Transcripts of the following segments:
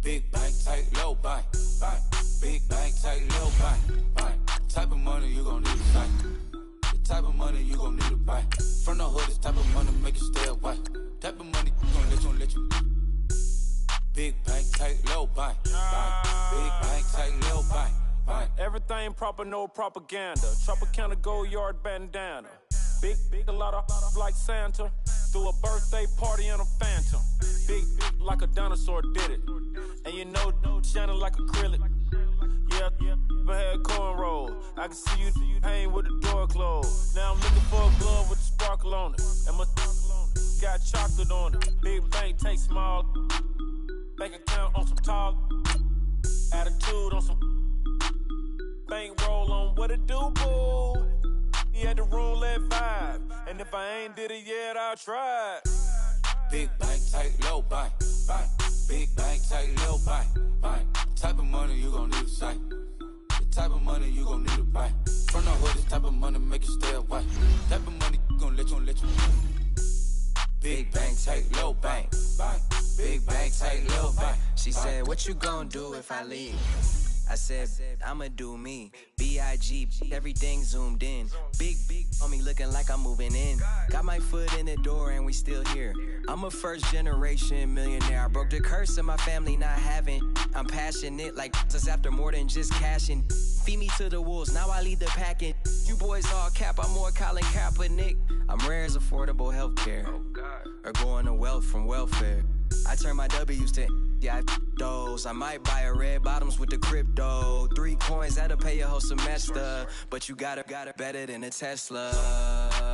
Big bank, tight, low bank, bank. Big bank, tight, low bank, bank. Type of money you gon' need to sight. The type of money you gon' need to buy. From the hood, this type of money make you stay away. Type of money gon' let you. Big bank, tight, low bank, bank. Big bank, tight, low bank, bank. Everything proper, no propaganda. Tropicana gold yard bandana. Big, a lot of like Santa. Threw a birthday party in a phantom. Big like a dinosaur did it. And you know, shining like acrylic. Yeah, I had cornrow. I can see you hang with the door closed. Now I'm looking for a glove with a sparkle on it. And my got chocolate on it. Big bank, take small. Bank account on some tall. Attitude on some. Bank roll on what it do, boo. He had the roulette vibe. And if I ain't did it yet, I'll try. Big bank, tight, low bank, bank. Big bank, tight, low bank, bank. Type of money you gon' need to sight. The type of money you gon' need to buy. From the hood, this type of money make you stay away. Type of money gon' let you. Big bank, tight, low bank, bank. Big bank, tight, low bank. She said, what you gon' do if I leave? I said, I'ma do me. B.I.G. Everything zoomed in. Big on me looking like I'm moving in. Got my foot in the door and we still here. I'm a first generation millionaire. I broke the curse of my family not having. I'm passionate like us after more than just cashing. Feed me to the wolves, now I lead the packing. You boys all cap, I'm more Colin Kaepernick. I'm rare as affordable healthcare. Or going to wealth from welfare. I turn my W's to those. I might buy a red bottoms with the crypto. 3 coins, that'll pay your whole semester. But you got it better than a Tesla.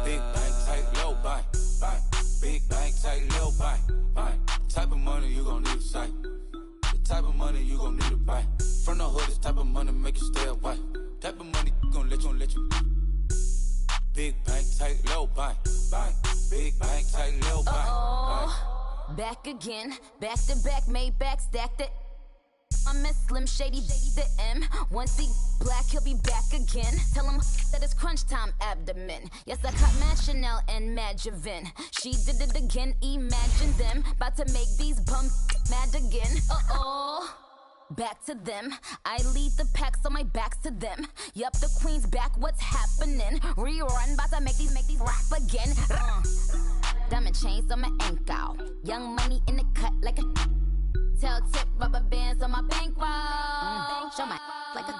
Big bank, tight, low bank, bank. Big bank, tight, low bank, bank. Type of money you gon' need to sight. The type of money you gon' need to buy. From the hood, this type of money make you stay away. Type of money gon' let you. Big bank, tight, low bank, bank. Big bank, tight, low bank, bank. Back again, back to back, made back, stacked it. I'm a Slim Shady, the M. Once he black, he'll be back again. Tell him that it's crunch time abdomen. Yes, I caught Mad Chanel and Mad Javin. She did it again, imagine them. About to make these bums mad again. Back to them. I lead the pack, so my back's to them. Yup, the queen's back, what's happening? Rerun, about to make these rap again. Diamond chains on my ankle. Young money in the cut like a tail tip, rubber bands on my bankroll. Show my like a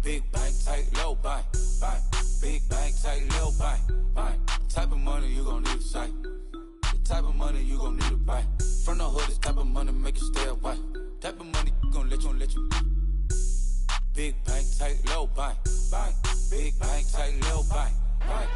Big bank, tight, low bank, bank. Big bank, tight, low bank, bank. Type of money you gon' need to sight. The type of money you gon' need to buy. From the hood, this type of money make you stay away. Type of money gon' let you. Big bank, tight, low bank, bank. Big bank, tight, low bank, bank.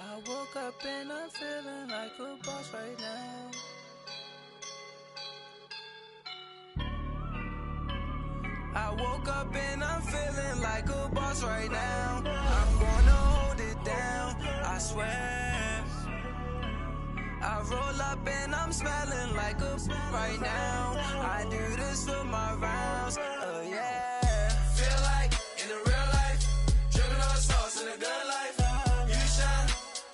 I woke up and I'm feeling like a boss right now. I woke up and I'm feeling like a boss right now. I'm gonna hold it down, I swear. I roll up and I'm smelling like a right now. I do this for my rounds, yeah. Feel like in the real life, dripping on sauce in a good life. You shine,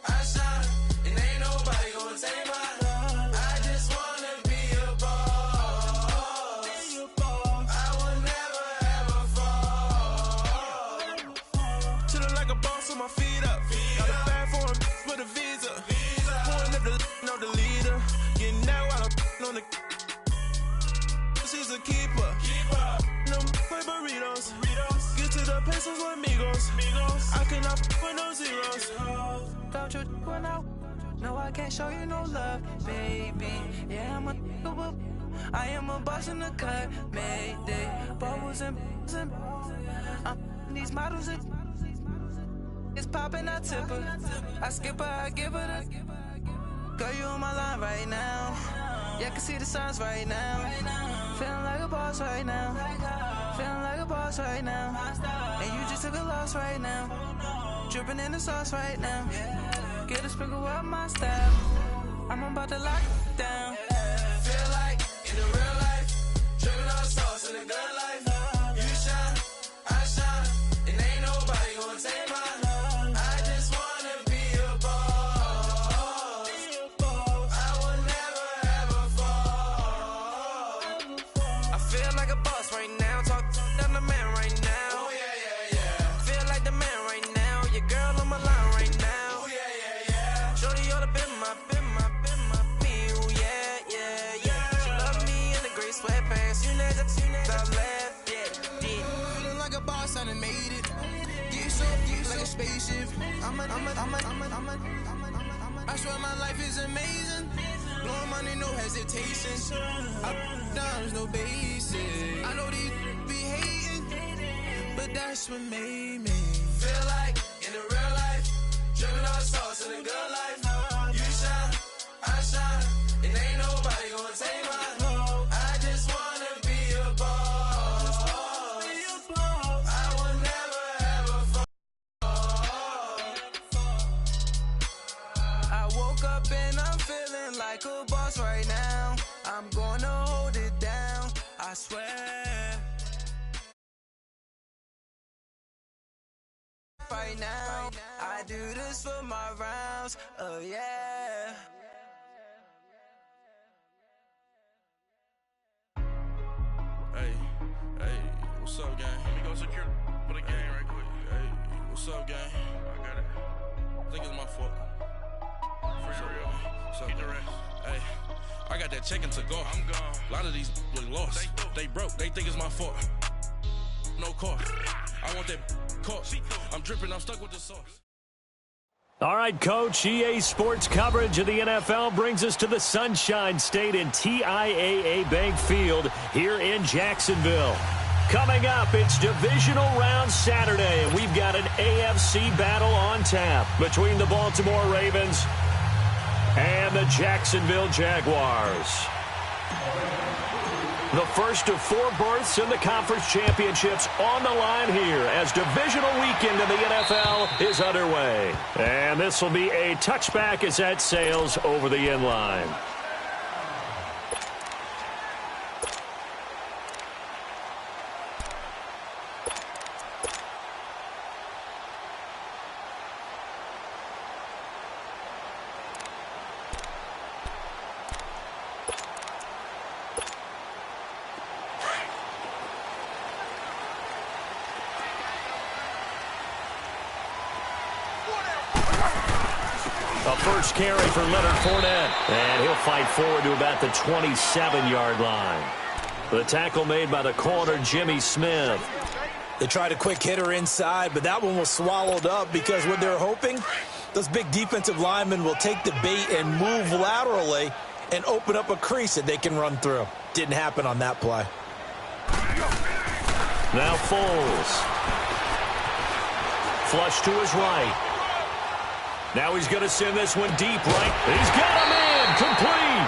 I shine, and ain't nobody gonna take mine. I just wanna be a boss. I will never ever fall. Chillin' like a boss with my feet up. Got a bag for him with a visa. Pulling up the know the leader. Getting that while I'm on the. She's a keeper. No play burritos. Get to the pesos with amigos. I cannot with no zeros. Don't you run out? No, I can't show you no love, baby. Yeah, I am a boss in the cut, Mayday. Bubbles and these models are. It's poppin', I tip her. I skip her, I give her the. Girl, you on my line right now. Yeah, I can see the signs right now. Feeling like a boss right now. Feeling like a boss right now. And you just took a loss right now. Dripping in the sauce right now. Get a sprinkle up my style. I'm about to lock it down. Feel like in the real life, dripping all sauce in the good life. You shine, I shine, and ain't nobody gonna take mine. I just wanna be a boss. I will never ever fall. I feel like a boss right now. Talk to the man right now. Oh yeah. Feel like the man right now. Your girl on my line right now. Oh yeah. Shorty oughta been my me. Ooh, yeah. She love me in the gray sweatpants. You never left. Yeah. Feeling like a boss, I done made it. Get so like a spaceship. I swear my life is amazing. Blowing money, no hesitation. Dimes, no basic. I know these be hating, but that's what made me feel like in the real life, dripping all sauce in the good life. You shine, I shine, and ain't nobody gonna take mine. I just wanna be a boss. I will never ever fall. I woke up and I'm feeling like a boss right now. I'm gonna hold it down, I swear. Right now, I do this for my rounds, oh yeah. Hey, what's up, gang? Let me go secure for the game right quick. Hey, what's up, gang? I got it. I think it's my fault. For real. So, get the rest. Hey, I got that chicken to go. I'm gone. A lot of these look lost. They broke. They think it's my fault. No car. I want that caught. I'm dripping. I'm stuck with the sauce. All right, Coach, EA Sports coverage of the NFL brings us to the Sunshine State in TIAA Bank Field here in Jacksonville. Coming up, it's Divisional Round Saturday, and we've got an AFC battle on tap between the Baltimore Ravens and the Jacksonville Jaguars. The first of 4 berths in the conference championships on the line here as divisional weekend in the NFL is underway. And this will be a touchback as that sails over the inline. First carry for Leonard Fournette, and he'll fight forward to about the 27-yard line. The tackle made by the corner, Jimmy Smith. They tried a quick hitter inside, but that one was swallowed up because what they're hoping, those big defensive linemen will take the bait and move laterally and open up a crease that they can run through. Didn't happen on that play. Now Foles. Flush to his right. Now he's going to send this one deep right. He's got a man complete.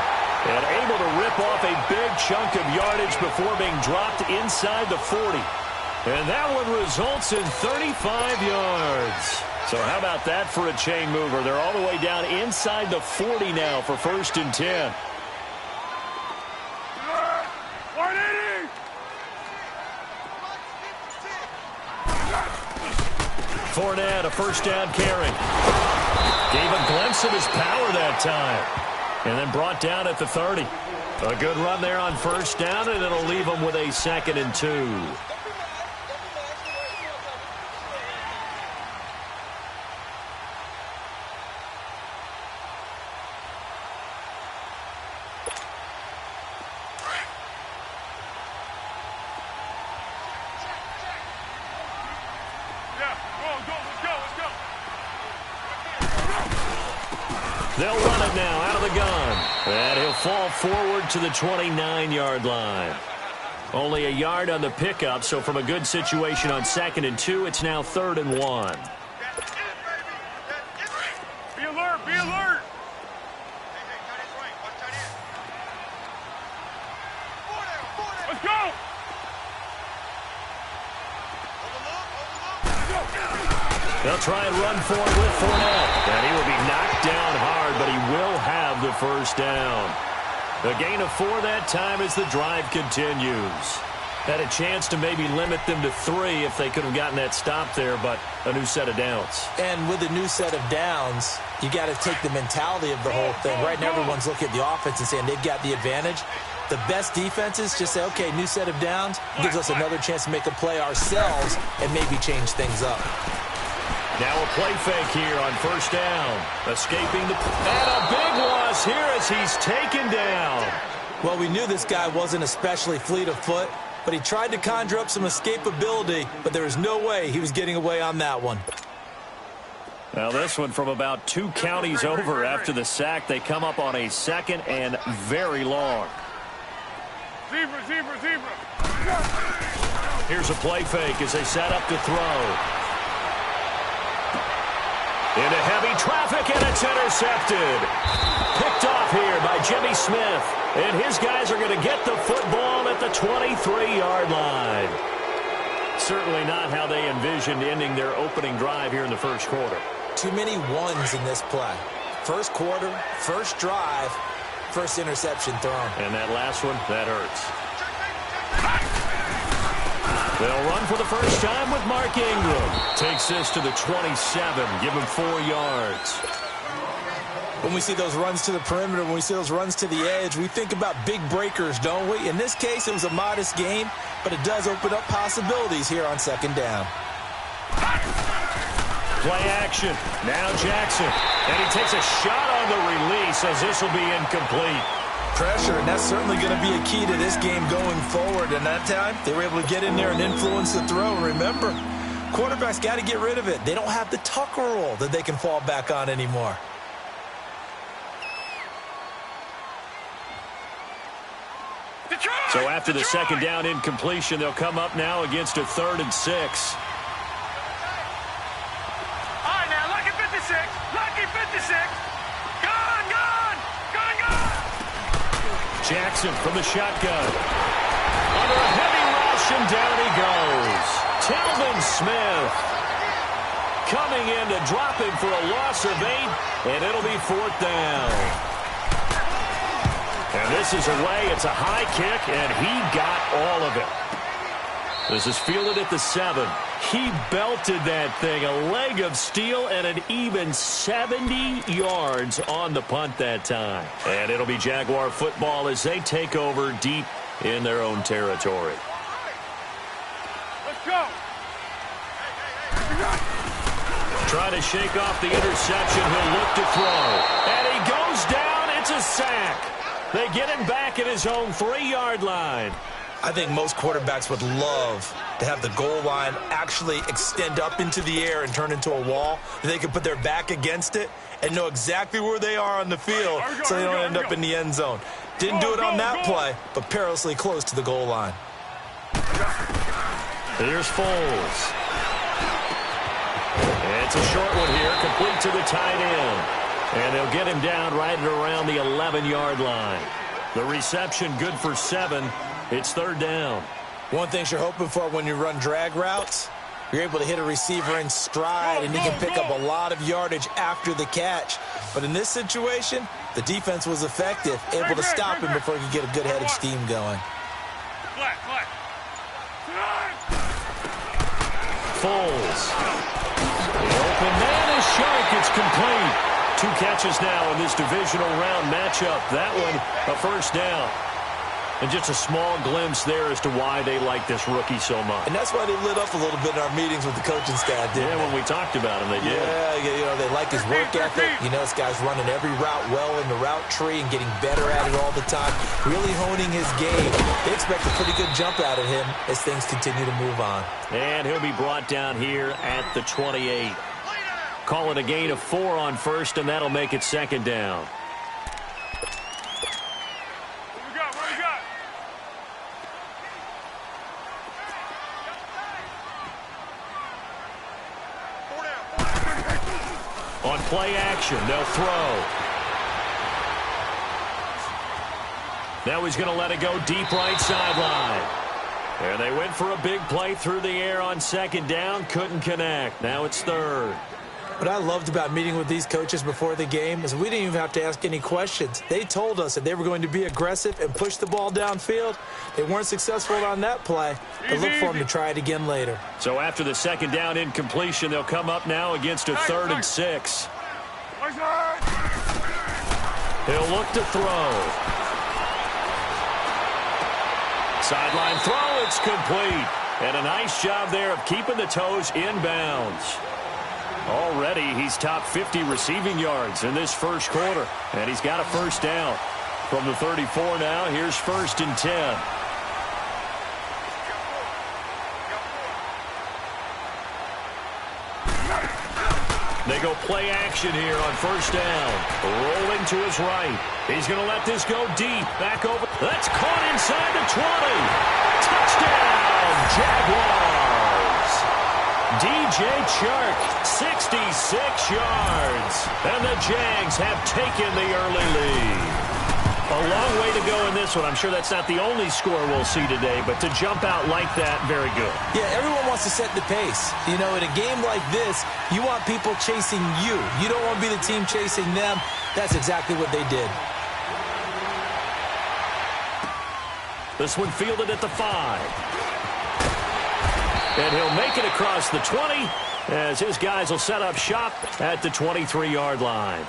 And able to rip off a big chunk of yardage before being dropped inside the 40. And that one results in 35 yards. So how about that for a chain mover? They're all the way down inside the 40 now for 1st and 10. Fournette, a first down carry. Gave a glimpse of his power that time. And then brought down at the 30. A good run there on first down, and it'll leave him with a 2nd and 2. They'll run it now out of the gun. And he'll fall forward to the 29-yard line. Only a yard on the pickup, so from a good situation on 2nd and 2, it's now 3rd and 1. Be alert, be alert. Let's go. They'll They'll try and run for it with Fournette. And he will be knocked down hard, but he will have the first down. A gain of 4 that time as the drive continues. Had a chance to maybe limit them to 3 if they could have gotten that stop there, but a new set of downs. And with a new set of downs, you got to take the mentality of the whole thing. Right now, everyone's looking at the offense and saying they've got the advantage. The best defenses just say, okay, new set of downs, gives us another chance to make a play ourselves and maybe change things up. Now a play fake here on first down. Escaping the... And a big loss here as he's taken down. Well, we knew this guy wasn't especially fleet of foot, but he tried to conjure up some escapability, but there was no way he was getting away on that one. Now this one from about 2 counties over after the sack. They come up on a 2nd and very long. Zebra, zebra, zebra. Here's a play fake as they set up to throw. Into heavy traffic, and it's intercepted. Picked off here by Jimmy Smith. And his guys are going to get the football at the 23-yard line. Certainly not how they envisioned ending their opening drive here in the first quarter. Too many ones in this play. First quarter, first drive, first interception thrown. And that last one, that hurts. They'll run for the first time with Mark Ingram. Takes this to the 27, give him 4 yards. When we see those runs to the perimeter, when we see those runs to the edge, we think about big breakers, don't we? In this case, it was a modest gain, but it does open up possibilities here on second down. Play action. Now Jackson. And he takes a shot on the release as this will be incomplete. Pressure, and that's certainly going to be a key to this game going forward. And that time, they were able to get in there and influence the throw. Remember, quarterbacks got to get rid of it. They don't have the Tucker rule that they can fall back on anymore. So after the second down incompletion, they'll come up now against a 3rd and 6. All right, now, lucky 56. Lucky 56. Gone, gone. Gone, gone. Jackson from the shotgun. Under a heavy rush, and down he goes. Telvin Smith coming in to drop him for a loss of 8, and it'll be 4th down. And this is away. It's a high kick, and he got all of it. This is fielded at the 7. He belted that thing, a leg of steel, and an even 70 yards on the punt that time. And it'll be Jaguar football as they take over deep in their own territory. Let's go. Trying to shake off the interception. He'll look to throw. And he goes down. It's a sack. They get him back at his own 3-yard line. I think most quarterbacks would love to have the goal line actually extend up into the air and turn into a wall. They can put their back against it and know exactly where they are on the field so they don't end up in the end zone. Didn't do it on that play, but perilously close to the goal line. Here's Foles. It's a short one here, complete to the tight end. And they'll get him down right at around the 11-yard line. The reception good for 7. It's 3rd down. One thing you're hoping for when you run drag routes, you're able to hit a receiver in stride, and he can pick up a lot of yardage after the catch. But in this situation, the defense was effective, able to stop him before he could get a good head of steam going. Foles. The open man is Shark. It's complete. 2 catches now in this divisional round matchup. That one, a first down. And just a small glimpse there as to why they like this rookie so much. And that's why they lit up a little bit in our meetings with the coaching staff, didn't they? When we talked about him, they did. Yeah, you know, they like his work ethic. You know, this guy's running every route well in the route tree and getting better at it all the time, really honing his game. They expect a pretty good jump out of him as things continue to move on. And he'll be brought down here at the 28. Call it a gain of 4 on first, and that'll make it 2nd down. What we got? On play action, they'll throw. Now he's going to let it go deep right sideline. And they went for a big play through the air on second down. Couldn't connect. Now it's third. What I loved about meeting with these coaches before the game is we didn't even have to ask any questions. They told us that they were going to be aggressive and push the ball downfield. They weren't successful on that play, but look for them to try it again later. So after the second down incompletion, they'll come up now against a 3rd and 6. He'll look to throw. Sideline throw, it's complete. And a nice job there of keeping the toes inbounds. Already, he's top 50 receiving yards in this first quarter. And he's got a first down. From the 34 now, here's 1st and 10. They go play action here on first down. Rolling to his right. He's going to let this go deep. Back over. That's caught inside the 20. Touchdown, Jaguars. DJ Chark, 66 yards. And the Jags have taken the early lead. A long way to go in this one. I'm sure that's not the only score we'll see today, but to jump out like that, very good. Yeah, everyone wants to set the pace. You know, in a game like this, you want people chasing you. You don't want to be the team chasing them. That's exactly what they did. This one fielded at the 5. And he'll make it across the 20 as his guys will set up shop at the 23-yard line.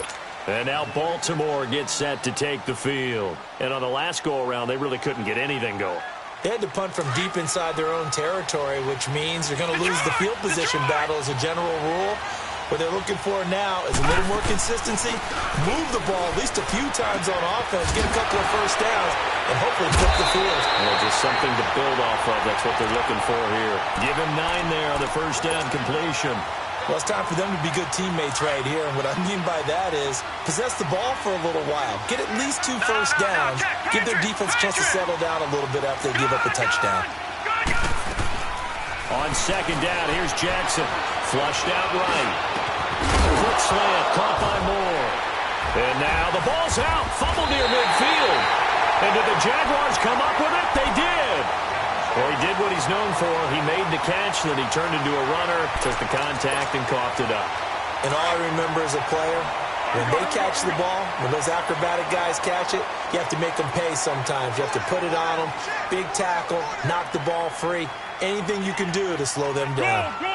And now Baltimore gets set to take the field. And on the last go-around, they really couldn't get anything going. They had to punt from deep inside their own territory, which means they're going to lose the field position battle as a general rule. What they're looking for now is a little more consistency, move the ball at least a few times on offense, get a couple of first downs, and hopefully flip the field. Well, just something to build off of. That's what they're looking for here. Give him 9 there on the first down completion. Well, it's time for them to be good teammates right here. And what I mean by that is possess the ball for a little while. Get at least 2 first downs. Give their defense a chance to settle down a little bit after they give up a touchdown. On second down, here's Jackson. Flushed out right. Foot slant, caught by Moore. And now the ball's out. Fumble near midfield. And did the Jaguars come up with it? They did. Well, he did what he's known for. He made the catch, then he turned into a runner, took the contact, and coughed it up. And all I remember as a player, when they catch the ball, when those acrobatic guys catch it, you have to make them pay sometimes. You have to put it on them, big tackle, knock the ball free, anything you can do to slow them down. Go!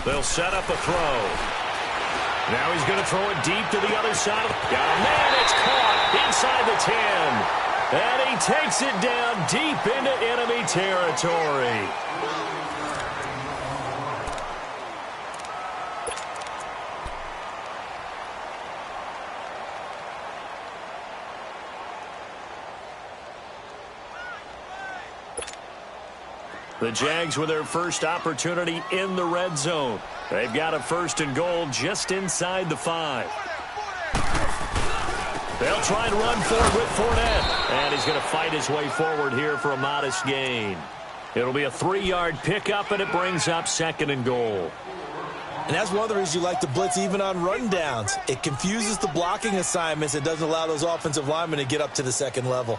They'll set up a throw. Now he's going to throw it deep to the other side. Got a man, it's caught inside the 10. And he takes it down deep into enemy territory. The Jags with their first opportunity in the red zone. They've got a 1st and goal just inside the 5. They'll try and run forward with Fournette. And he's going to fight his way forward here for a modest gain. It'll be a 3-yard pickup, and it brings up 2nd and goal. And that's one of the reasons you like to blitz even on rundowns. It confuses the blocking assignments. It doesn't allow those offensive linemen to get up to the 2nd level.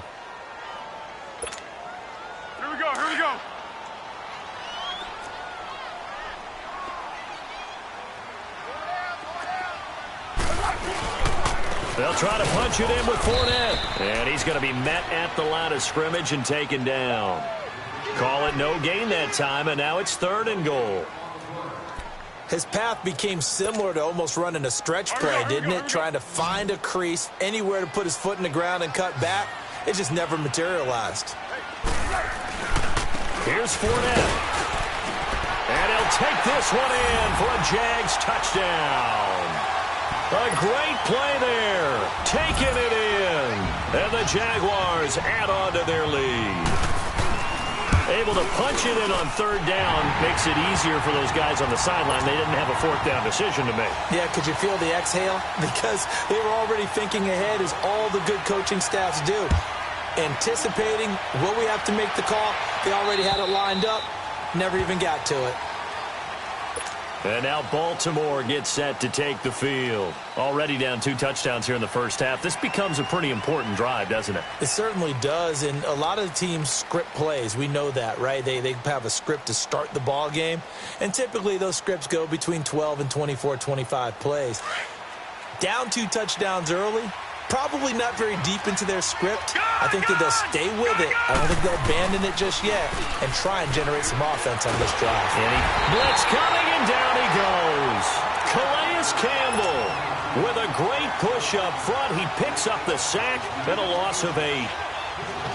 Here we go. They'll try to punch it in with Fournette. And he's going to be met at the line of scrimmage and taken down. Call it no gain that time, and now it's 3rd and goal. His path became similar to almost running a stretch play, didn't it? Trying to find a crease, anywhere to put his foot in the ground and cut back. It just never materialized. Here's Fournette. And he'll take this one in for a Jags touchdown. A great play there. Taking it in. And the Jaguars add on to their lead. Able to punch it in on 3rd down makes it easier for those guys on the sideline. They didn't have a 4th down decision to make. Yeah, could you feel the exhale? Because they were already thinking ahead, as all the good coaching staffs do. Anticipating what we have to make the call. They already had it lined up. Never even got to it. And now Baltimore gets set to take the field. Already down 2 touchdowns here in the first half. This becomes a pretty important drive, doesn't it? It certainly does, and a lot of the teams script plays. We know that, right? They have a script to start the ball game, and typically those scripts go between 12 and 24, 25 plays. Down 2 touchdowns early, probably not very deep into their script. I think that they'll stay with it. I don't think they'll abandon it just yet and try and generate some offense on this drive. Blitz coming, and down he goes. Calais Campbell with a great push up front. He picks up the sack and a loss of 8.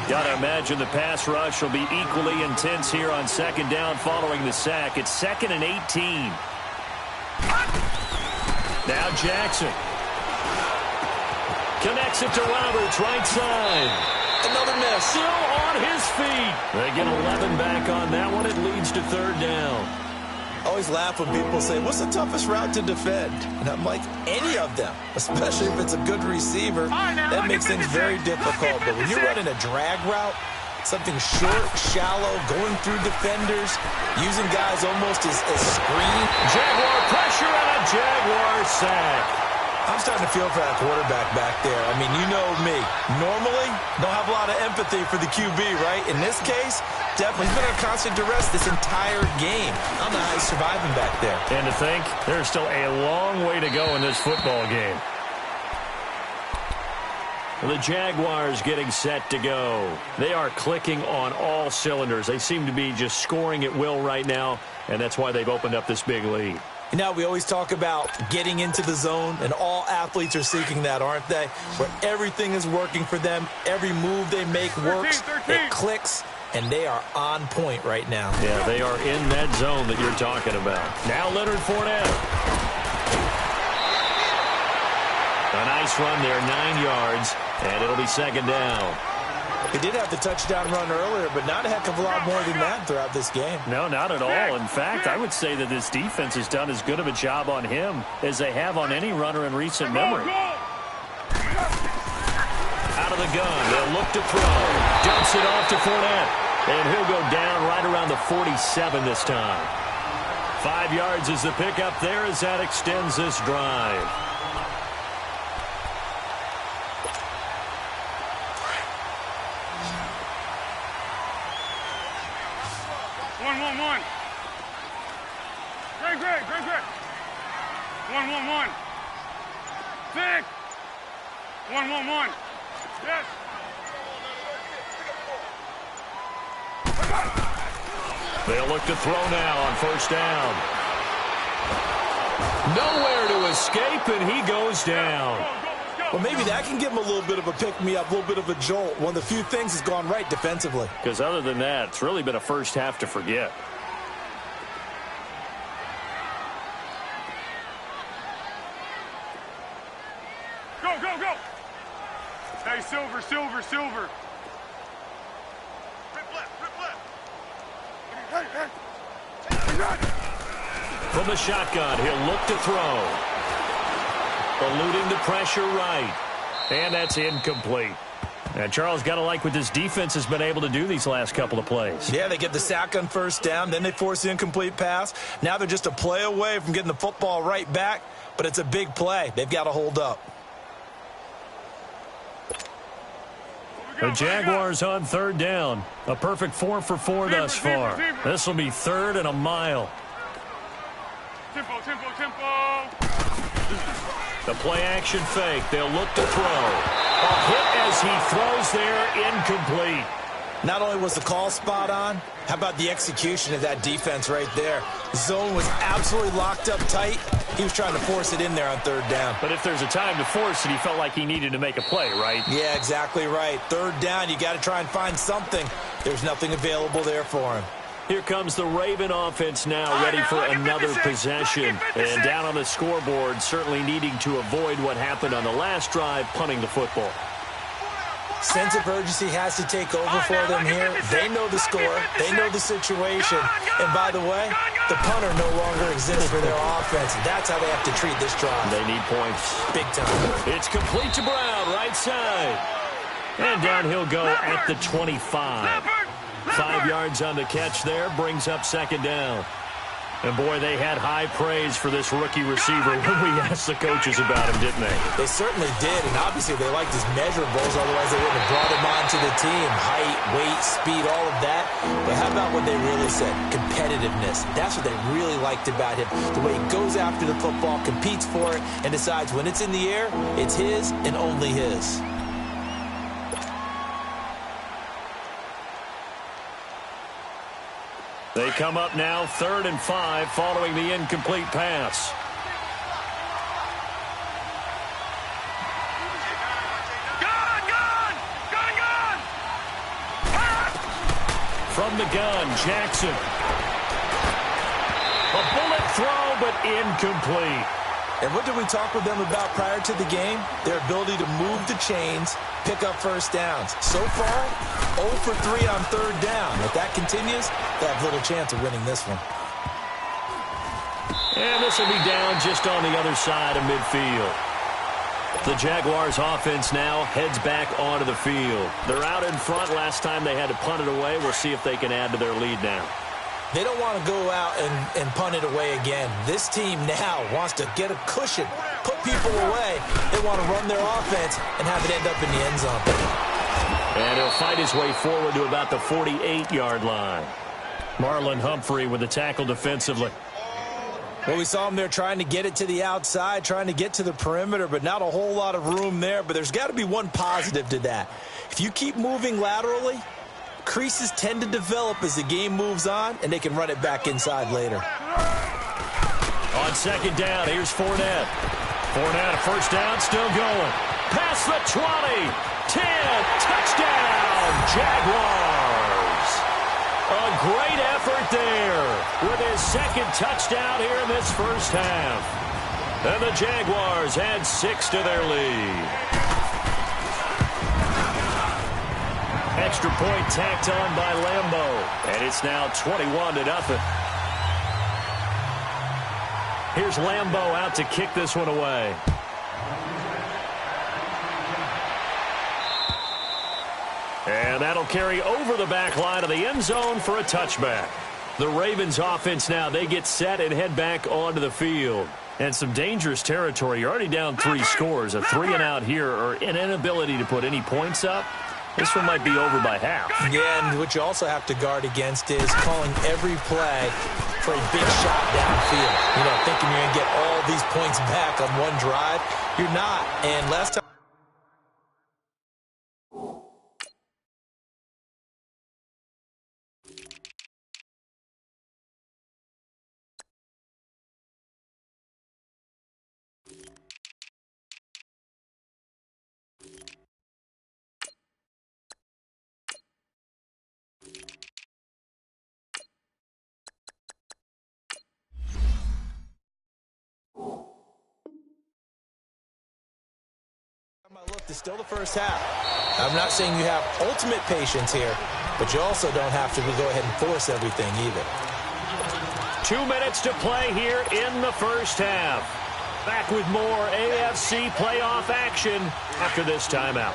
Got to imagine the pass rush will be equally intense here on second down following the sack. It's 2nd and 18. Now Jackson. Connects it to Roberts, right side. Another miss. Still on his feet. They get 11 back on that one. It leads to 3rd down. I always laugh when people say, what's the toughest route to defend? And I'm like, any of them, especially if it's a good receiver. That makes things very difficult. But when you're running a drag route, something short, shallow, going through defenders, using guys almost as screen. Jaguar pressure and a Jaguar sack. I'm starting to feel for that quarterback back there. I mean, you know me. Normally, don't have a lot of empathy for the QB, right? In this case, definitely he's been under constant duress this entire game. I don't know how he's surviving back there. And to think, there's still a long way to go in this football game. The Jaguars getting set to go. They are clicking on all cylinders. They seem to be just scoring at will right now, and that's why they've opened up this big lead. You know, we always talk about getting into the zone, and all athletes are seeking that, aren't they? Where everything is working for them, every move they make works, it clicks, and they are on point right now. Yeah, they are in that zone that you're talking about. Now Leonard Fournette. A nice run there, 9 yards, and it'll be 2nd down. He did have the touchdown run earlier, but not a heck of a lot more than that throughout this game. No, not at all. In fact, I would say that this defense has done as good of a job on him as they have on any runner in recent memory. Out of the gun, they'll look to throw. Dumps it off to Fournette, and he'll go down right around the 47 this time. 5 yards is the pickup there as that extends this drive. Greg. 1-1-1. Vic. 1-1-1. Yes. They'll look to throw now on 1st down. Nowhere to escape, and he goes down. Well, maybe that can give him a little bit of a pick-me-up, a little bit of a jolt. One of the few things has gone right defensively. Because other than that, it's really been a first half to forget. Go. Hey, Silver. Rip left. Hey. From the shotgun, he'll look to throw. Eluding the pressure right. And that's incomplete. And Charles, got to like what this defense has been able to do these last couple of plays. Yeah, they get the sack on 1st down, then they force the incomplete pass. Now they're just a play away from getting the football right back, but it's a big play. They've got to hold up. The Jaguars on 3rd down. A perfect 4 for 4 thus far. This will be 3rd and a mile. Tempo. The play action fake. They'll look to throw. A hit as he throws there, incomplete. Not only was the call spot on, how about the execution of that defense right there? The zone was absolutely locked up tight. He was trying to force it in there on 3rd down. But if there's a time to force it, he felt like he needed to make a play, right? Yeah, exactly right. 3rd down, you got to try and find something. There's nothing available there for him. Here comes the Raven offense now, ready for another possession. And down on the scoreboard, certainly needing to avoid what happened on the last drive, punting the football. Sense of urgency has to take over for them here. They know the score. They know the situation. And by the way, the punter no longer exists for their offense. That's how they have to treat this drive. They need points. Big time. It's complete to Brown, right side. And down he'll go at the 25. 5 yards on the catch there, brings up 2nd down. And, boy, they had high praise for this rookie receiver when we asked the coaches about him, didn't they? They certainly did, and obviously they liked his measurables, otherwise they wouldn't have brought him onto the team. Height, weight, speed, all of that. But how about what they really said? Competitiveness. That's what they really liked about him. The way he goes after the football, competes for it, and decides when it's in the air, it's his and only his. They come up now 3rd and 5 following the incomplete pass. From the gun, Jackson. A bullet throw, but incomplete. And what did we talk with them about prior to the game? Their ability to move the chains, pick up first downs. So far, 0 for 3 on 3rd down. If that continues, they have little chance of winning this one. And this will be down just on the other side of midfield. The Jaguars offense now heads back onto the field. They're out in front. Last time they had to punt it away. We'll see if they can add to their lead now. They don't want to go out and punt it away again. This team now wants to get a cushion, put people away. They want to run their offense and have it end up in the end zone. And he'll fight his way forward to about the 48-yard line. Marlon Humphrey with the tackle defensively. Well, we saw him there trying to get it to the outside, trying to get to the perimeter, but not a whole lot of room there. But there's got to be one positive to that. If you keep moving laterally, creases tend to develop as the game moves on, and they can run it back inside later. On 2nd down, here's Fournette. Fournette, first down, still going. Past the 20, 10, touchdown, Jaguars. A great effort there with his 2nd touchdown here in this first half. And the Jaguars add 6 to their lead. Extra point tacked on by Lambeau. And it's now 21-0. Here's Lambeau out to kick this one away. And that'll carry over the back line of the end zone for a touchback. The Ravens offense now, they get set and head back onto the field. And some dangerous territory. You're already down 3 scores. A 3-and-out here or an inability to put any points up. This one might be over by half. Yeah, and what you also have to guard against is calling every play for a big shot downfield. You know, thinking you're going to get all these points back on one drive. You're not. And last time. Look, it's still the first half. I'm not saying you have ultimate patience here, but you also don't have to go ahead and force everything either. 2 minutes to play here in the first half. Back with more AFC playoff action after this timeout.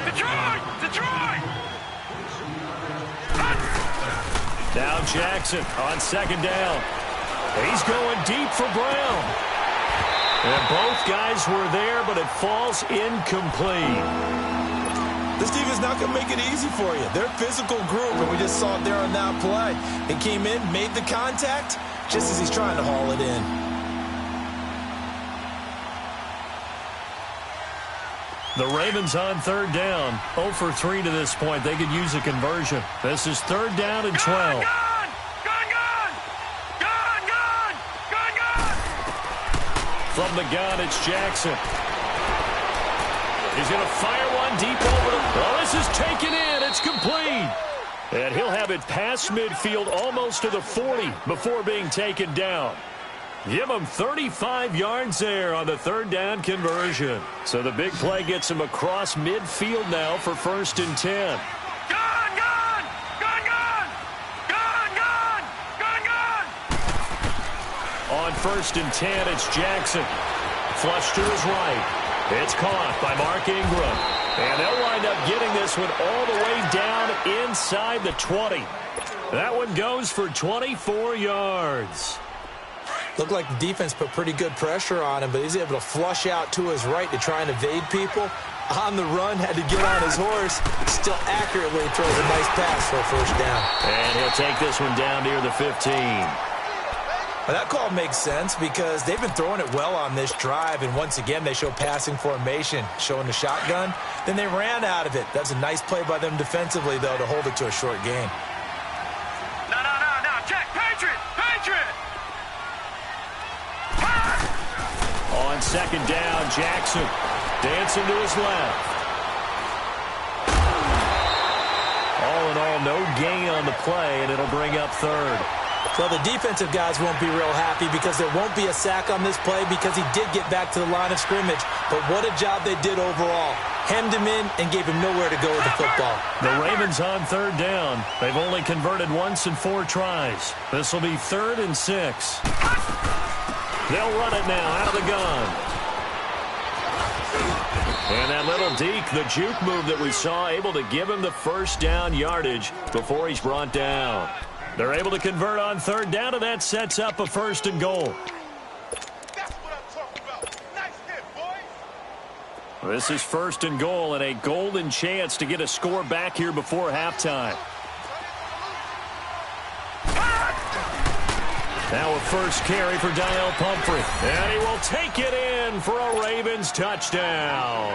Detroit! Now Jackson on 2nd down. He's going deep for Brown. And both guys were there, but it falls incomplete. This team is not going to make it easy for you. They're a physical group, and we just saw it there on that play. It came in, made the contact, just as he's trying to haul it in. The Ravens on 3rd down. 0 for 3 to this point. They could use a conversion. This is 3rd down and 12. From the gun, it's Jackson. He's going to fire one deep over the... Oh, this is taken in. It's complete. And he'll have it past midfield almost to the 40 before being taken down. Give him 35 yards there on the 3rd down conversion. So the big play gets him across midfield now for 1st and 10. On 1st and 10, it's Jackson. Flush to his right. It's caught by Mark Ingram. And they'll wind up getting this one all the way down inside the 20. That one goes for 24 yards. Looked like the defense put pretty good pressure on him, but he's able to flush out to his right to try and evade people. On the run, had to get on his horse. Still accurately throws a nice pass for a first down. And he'll take this one down near the 15. Well, that call makes sense because they've been throwing it well on this drive, and once again they show passing formation, showing the shotgun. Then they ran out of it. That's a nice play by them defensively, though, to hold it to a short gain. No, Jack, Patriot! On second down, Jackson dancing to his left. All in all, no gain on the play, and it'll bring up third. Well, the defensive guys won't be real happy because there won't be a sack on this play because he did get back to the line of scrimmage. But what a job they did overall. Hemmed him in and gave him nowhere to go with the football. The Ravens on third down. They've only converted once in 4 tries. This will be 3rd and 6. They'll run it now out of the gun. And that little deke, the juke move that we saw, able to give him the first down yardage before he's brought down. They're able to convert on third down, and that sets up a 1st and goal. That's what I'm talking about. Nice hit, boys. This is 1st and goal and a golden chance to get a score back here before halftime. Now a first carry for Daniel Pumphrey. And he will take it in for a Ravens touchdown.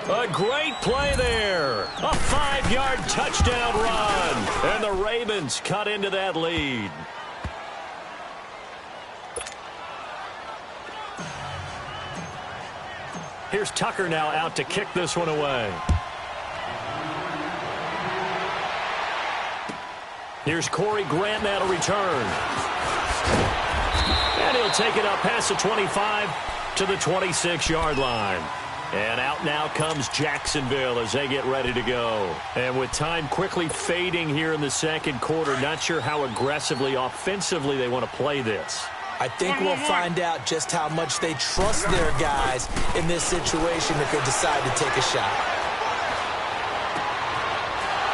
A great play there. A 5-yard touchdown run. And the Ravens cut into that lead. Here's Tucker now out to kick this one away. Here's Corey Grant now to return. And he'll take it up past the 25 to the 26-yard line. And out now comes Jacksonville as they get ready to go. And with time quickly fading here in the second quarter, not sure how aggressively, offensively they want to play this. I think we'll find out just how much they trust their guys in this situation if they decide to take a shot.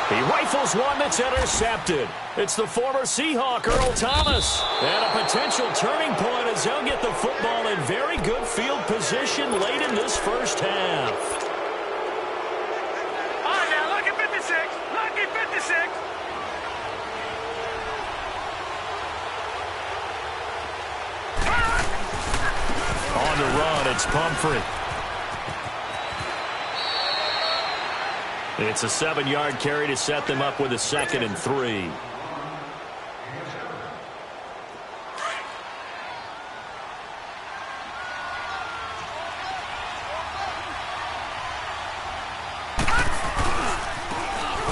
He rifles one that's intercepted. It's the former Seahawk, Earl Thomas. And a potential turning point as they'll get the football in very good field position late in this first half. All right, now, lucky 56. Lucky 56. On the run, it's Pumphrey. It's a 7-yard carry to set them up with a 2nd and 3.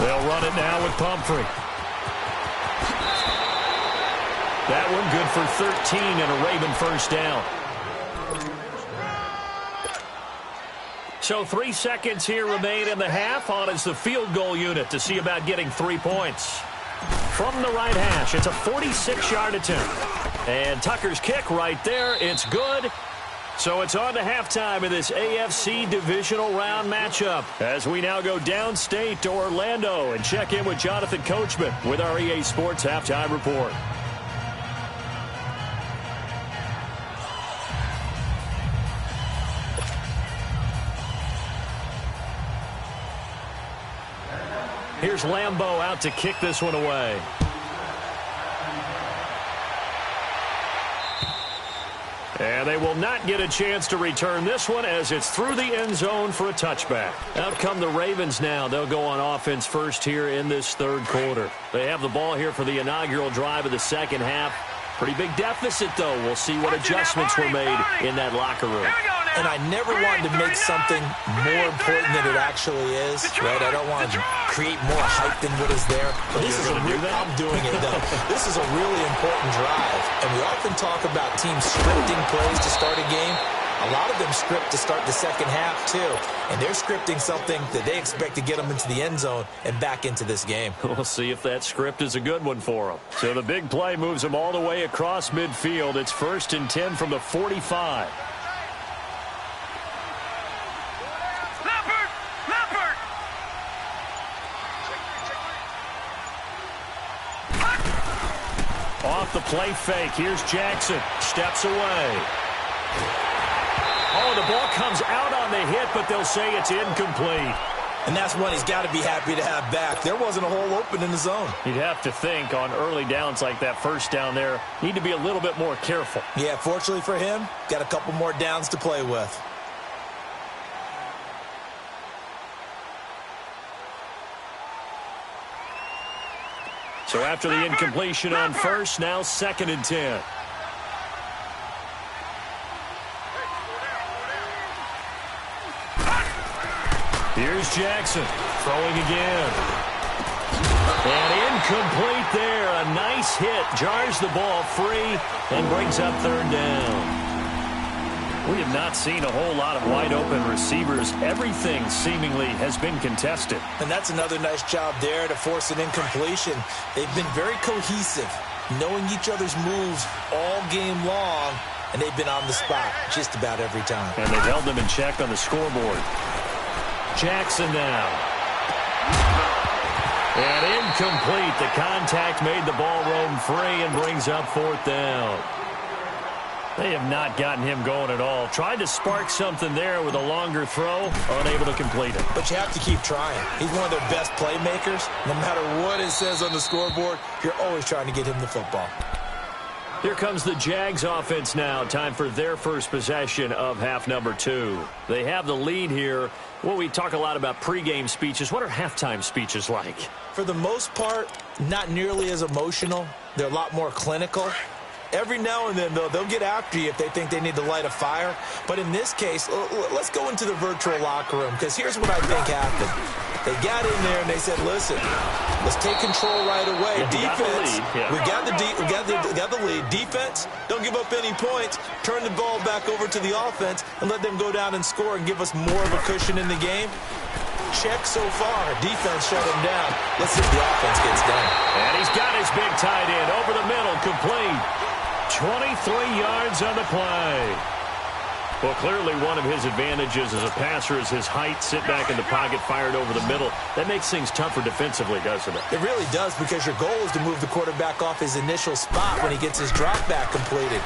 They'll run it now with Pumphrey. That one good for 13 and a Raven first down. So 3 seconds here remain in the half. On is the field goal unit to see about getting 3 points. From the right hash, it's a 46-yard attempt. And Tucker's kick right there, it's good. So it's on to halftime in this AFC divisional round matchup as we now go downstate to Orlando and check in with Jonathan Coachman with our EA Sports Halftime Report. Here's Lambeau out to kick this one away. And they will not get a chance to return this one as it's through the end zone for a touchback. Out come the Ravens now. They'll go on offense first here in this third quarter. They have the ball here for the inaugural drive of the second half. Pretty big deficit, though. We'll see what adjustments were made in that locker room. And I never wanted to make something more important than it actually is, right? I don't want to create more hype than what is there. But this is I'm doing it, though. This is a really important drive. And we often talk about teams scripting plays to start a game. A lot of them script to start the second half, too. And they're scripting something that they expect to get them into the end zone and back into this game. We'll see if that script is a good one for them. So the big play moves them all the way across midfield. It's 1st and 10 from the 45. Off the play fake. Here's Jackson. Steps away. Oh, the ball comes out on the hit, but they'll say it's incomplete. And that's one he's got to be happy to have back. There wasn't a hole open in the zone. You'd have to think on early downs like that first down there, need to be a little bit more careful. Yeah, fortunately for him, got a couple more downs to play with. So after the incompletion on first, now 2nd and 10. Here's Jackson throwing again. And incomplete there. A nice hit. Jars the ball free and brings up 3rd down. We have not seen a whole lot of wide open receivers. Everything seemingly has been contested. And that's another nice job there to force an incompletion. They've been very cohesive, knowing each other's moves all game long, and they've been on the spot just about every time. And they've held them in check on the scoreboard. Jackson now. And incomplete. The contact made the ball roam free and brings up 4th down. They have not gotten him going at all. Tried to spark something there with a longer throw, unable to complete it. But you have to keep trying. He's one of their best playmakers. No matter what it says on the scoreboard, you're always trying to get him the football. Here comes the Jags offense now. Time for their first possession of half number 2. They have the lead here. Well, we talk a lot about pregame speeches. What are halftime speeches like? For the most part, not nearly as emotional. They're a lot more clinical. Every now and then, though, they'll get after you if they think they need to light a fire. But in this case, let's go into the virtual locker room, because here's what I think happened. They got in there and they said, listen, let's take control right away. Defense, we got the lead. Defense, don't give up any points. Turn the ball back over to the offense and let them go down and score and give us more of a cushion in the game. Check so far. Defense shut him down. Let's see if the offense gets done. And he's got his big tight end over the middle, complete. 23 yards on the play. Well, clearly one of his advantages as a passer is his height. Sit back in the pocket, fired over the middle. That makes things tougher defensively, doesn't it? It really does, because your goal is to move the quarterback off his initial spot when he gets his drop back completed.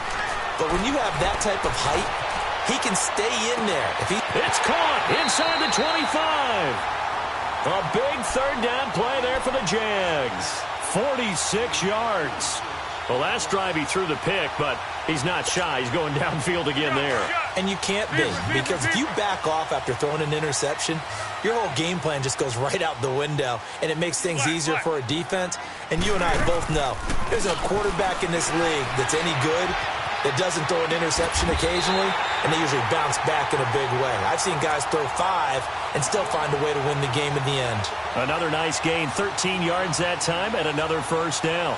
But when you have that type of height, he can stay in there. It's caught inside the 25. A big 3rd down play there for the Jags. 46 yards. Well, last drive he threw the pick, but he's not shy. He's going downfield again there. And you can't be, because if you back off after throwing an interception, your whole game plan just goes right out the window, and it makes things easier for a defense. And you and I both know there's a quarterback in this league that's any good that doesn't throw an interception occasionally, and they usually bounce back in a big way. I've seen guys throw 5 and still find a way to win the game in the end. Another nice gain, 13 yards that time, and another 1st down.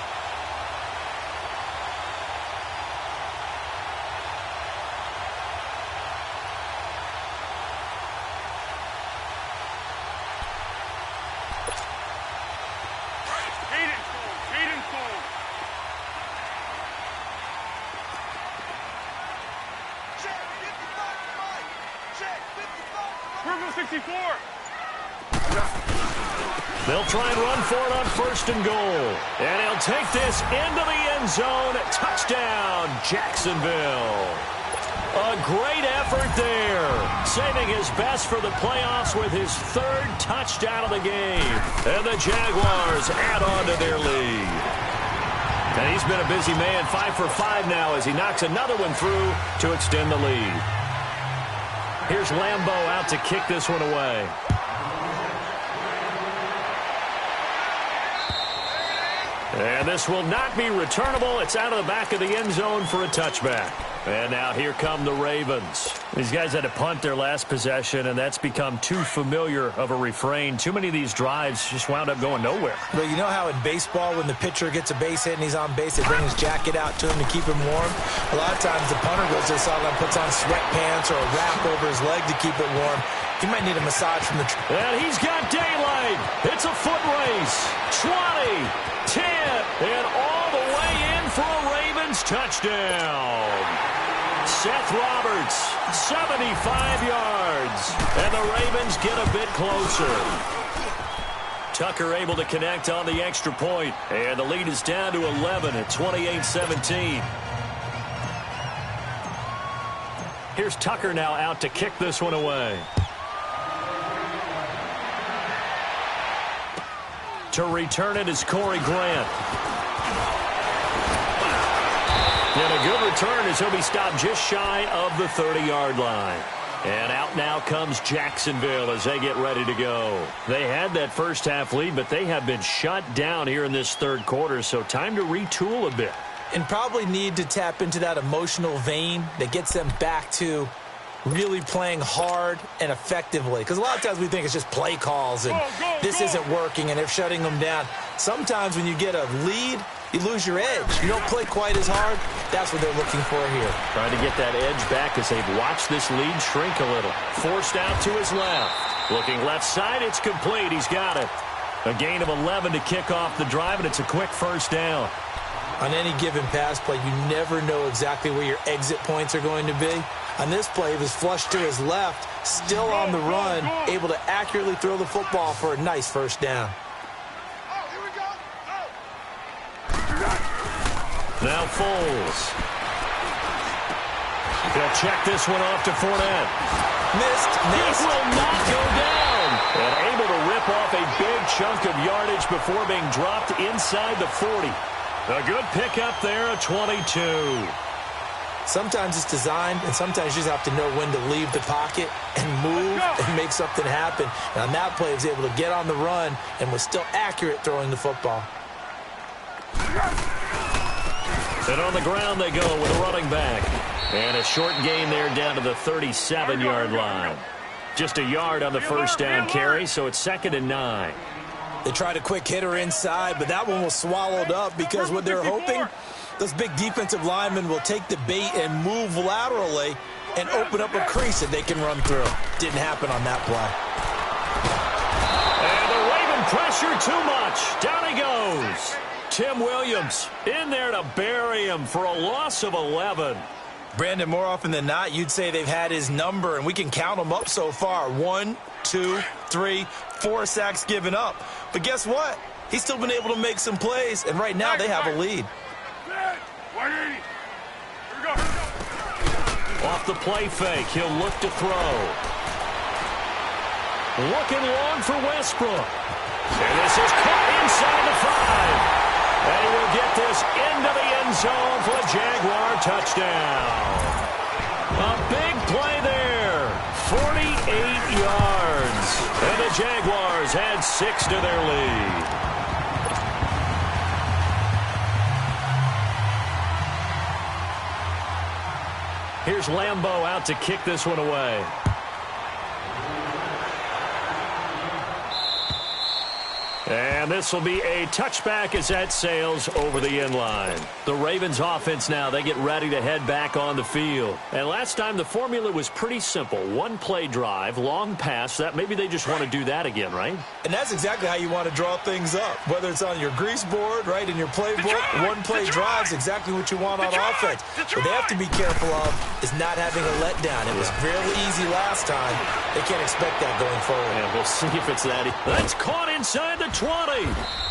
They'll try and run for it on 1st and goal. And he'll take this into the end zone. Touchdown, Jacksonville. A great effort there. Saving his best for the playoffs with his 3rd touchdown of the game. And the Jaguars add on to their lead. And he's been a busy man, 5 for 5 now as he knocks another one through to extend the lead. Here's Lambeau out to kick this one away. And this will not be returnable. It's out of the back of the end zone for a touchback. And now here come the Ravens. These guys had to punt their last possession, and that's become too familiar of a refrain. Too many of these drives just wound up going nowhere. But you know how in baseball, when the pitcher gets a base hit and he's on base, they bring his jacket out to him to keep him warm? A lot of times the punter goes to the sideline, puts on sweatpants or a wrap over his leg to keep it warm. He might need a massage from the... And he's got daylight. It's a foot race. 20, 10, and all the way in for a Ravens touchdown. Seth Roberts, 75 yards. And the Ravens get a bit closer. Tucker able to connect on the extra point. And the lead is down to 11 at 28-17. Here's Tucker now out to kick this one away. To return it is Corey Grant. And a good return as he'll be stopped just shy of the 30-yard line. And out now comes Jacksonville as they get ready to go. They had that first half lead, but they have been shut down here in this third quarter, so time to retool a bit. And probably need to tap into that emotional vein that gets them back to really playing hard and effectively. Because a lot of times we think it's just play calls and this isn't working and they're shutting them down. Sometimes when you get a lead, you lose your edge. You don't play quite as hard. That's what they're looking for here. Trying to get that edge back as they've watched this lead shrink a little. Forced out to his left. Looking left side, it's complete. He's got it. A gain of 11 to kick off the drive, and it's a quick first down. On any given pass play, you never know exactly where your exit points are going to be. On this play, he was flushed to his left, still on the run, able to accurately throw the football for a nice first down. Now Foles. He'll check this one off to Fournette. Missed. He will not go down. And able to rip off a big chunk of yardage before being dropped inside the 40. A good pickup there, a 22. Sometimes it's designed, and sometimes you just have to know when to leave the pocket and move and make something happen. And on that play, he was able to get on the run and was still accurate throwing the football. And on the ground they go with a running back. And a short gain there down to the 37-yard line. Just a yard on the first down carry, so it's 2nd and 9. They tried a quick hitter inside, but that one was swallowed up because what they're hoping, those big defensive linemen will take the bait and move laterally and open up a crease that they can run through. Didn't happen on that play. And the Raven pressure too much. Down he goes. Tim Williams in there to bury him for a loss of 11. Brandon, more often than not, you'd say they've had his number, and we can count them up so far. 1, 2, 3, 4 sacks given up. But guess what? He's still been able to make some plays, and right now they have a lead. Off the play fake, he'll look to throw. Looking long for Westbrook. And this is caught inside the 5. And he will get this into the end zone for a Jaguar touchdown. A big play there. 48 yards. And the Jaguars add 6 to their lead. Here's Lambeau out to kick this one away. And this will be a touchback as that sails over the end line. The Ravens offense now, they get ready to head back on the field. And last time the formula was pretty simple. One play drive, long pass. That maybe they just want to do that again, right? And that's exactly how you want to draw things up. Whether it's on your grease board, right, in your playbook, one play drive is exactly what you want on offense. What they have to be careful of is not having a letdown. It was fairly easy last time. They can't expect that going forward. And we'll see if it's that. That's caught inside the 20.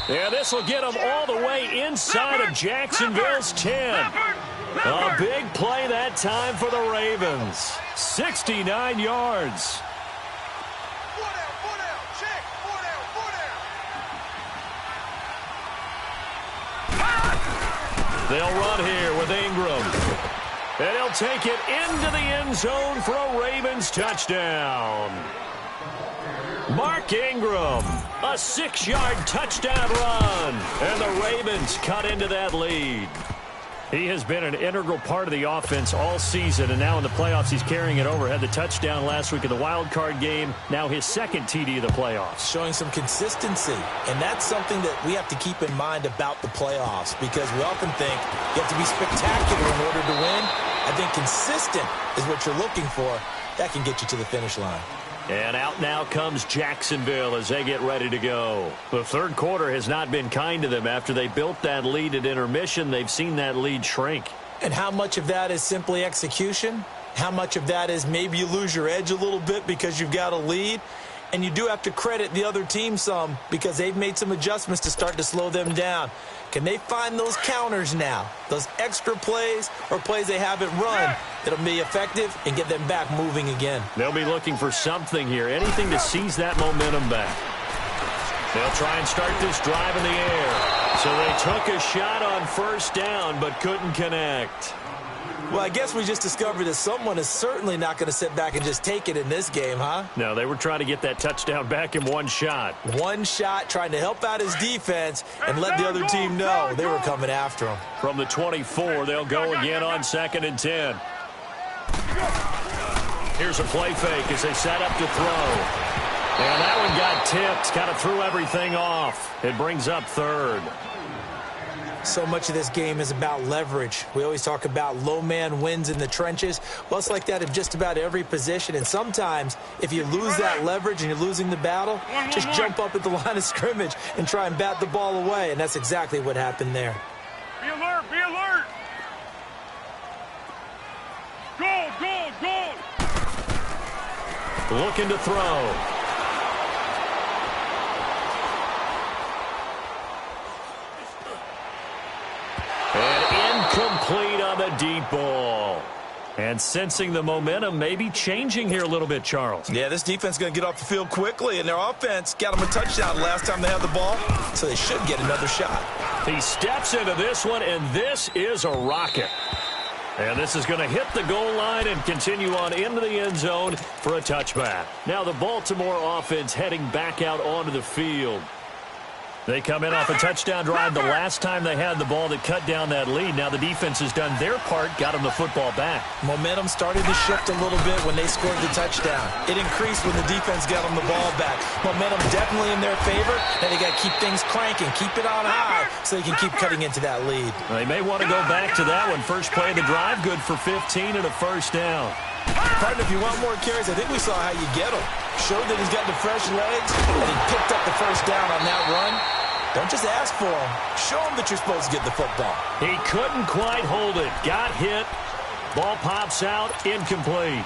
And this will get them all the way inside of Jacksonville's 10. A big play that time for the Ravens. 69 yards. They'll run here with Ingram. And he'll take it into the end zone for a Ravens touchdown. Mark Ingram, a 6-yard touchdown run. And the Ravens cut into that lead. He has been an integral part of the offense all season, and now in the playoffs he's carrying it over. Had the touchdown last week in the wild card game. Now his second TD of the playoffs. Showing some consistency, and that's something that we have to keep in mind about the playoffs, because we often think you have to be spectacular in order to win. I think consistent is what you're looking for. That can get you to the finish line. And out now comes Jacksonville as they get ready to go. The third quarter has not been kind to them. After they built that lead at intermission, they've seen that lead shrink. And how much of that is simply execution? How much of that is maybe you lose your edge a little bit because you've got a lead? And you do have to credit the other team some because they've made some adjustments to start to slow them down. Can they find those counters now, those extra plays or plays they haven't run that'll be effective and get them back moving again? They'll be looking for something here, anything to seize that momentum back. They'll try and start this drive in the air. So they took a shot on first down but couldn't connect. Well, I guess we just discovered that someone is certainly not going to sit back and just take it in this game, huh? No, they were trying to get that touchdown back in one shot. One shot, trying to help out his defense and let the other team know they were coming after him. From the 24, they'll go again on 2nd and 10. Here's a play fake as they set up to throw. And that one got tipped, kind of threw everything off. It brings up 3rd. So much of this game is about leverage. We always talk about low man wins in the trenches. Well, it's like that in just about every position. And sometimes, if you lose that leverage and you're losing the battle, just jump up at the line of scrimmage and try and bat the ball away. And that's exactly what happened there. Be alert, be alert. Go. Looking to throw. Complete on the deep ball. And sensing the momentum maybe changing here a little bit, Charles. Yeah, this defense is going to get off the field quickly, and their offense got them a touchdown last time they had the ball, so they should get another shot. He steps into this one, and this is a rocket. And this is going to hit the goal line and continue on into the end zone for a touchback. Now the Baltimore offense heading back out onto the field. They come in off a touchdown drive the last time they had the ball that cut down that lead. Now the defense has done their part, got them the football back. Momentum started to shift a little bit when they scored the touchdown. It increased when the defense got them the ball back. Momentum definitely in their favor, and they got to keep things cranking, keep it on high so they can keep cutting into that lead. They may want to go back to that one. First play of the drive, good for 15 and a first down. Partner, if you want more carries, I think we saw how you get him. Showed that he's got the fresh legs, and he picked up the first down on that run. Don't just ask for him. Show him that you're supposed to get the football. He couldn't quite hold it. Got hit. Ball pops out. Incomplete.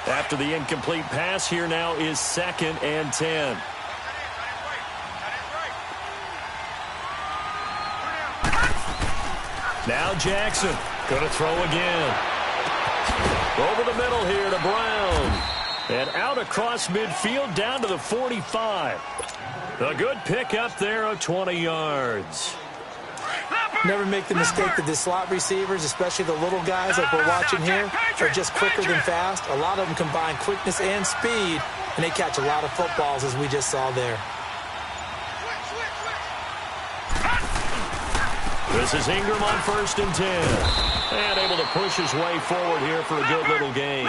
After the incomplete pass, here now is 2nd and 10. Now Jackson going to throw again. Over the middle here to Brown. And out across midfield down to the 45. A good pick up there of 20 yards. Never make the mistake that the slot receivers, especially the little guys like we're watching here, are just quicker than fast. A lot of them combine quickness and speed, and they catch a lot of footballs as we just saw there. This is Ingram on 1st and 10. And able to push his way forward here for a good little gain.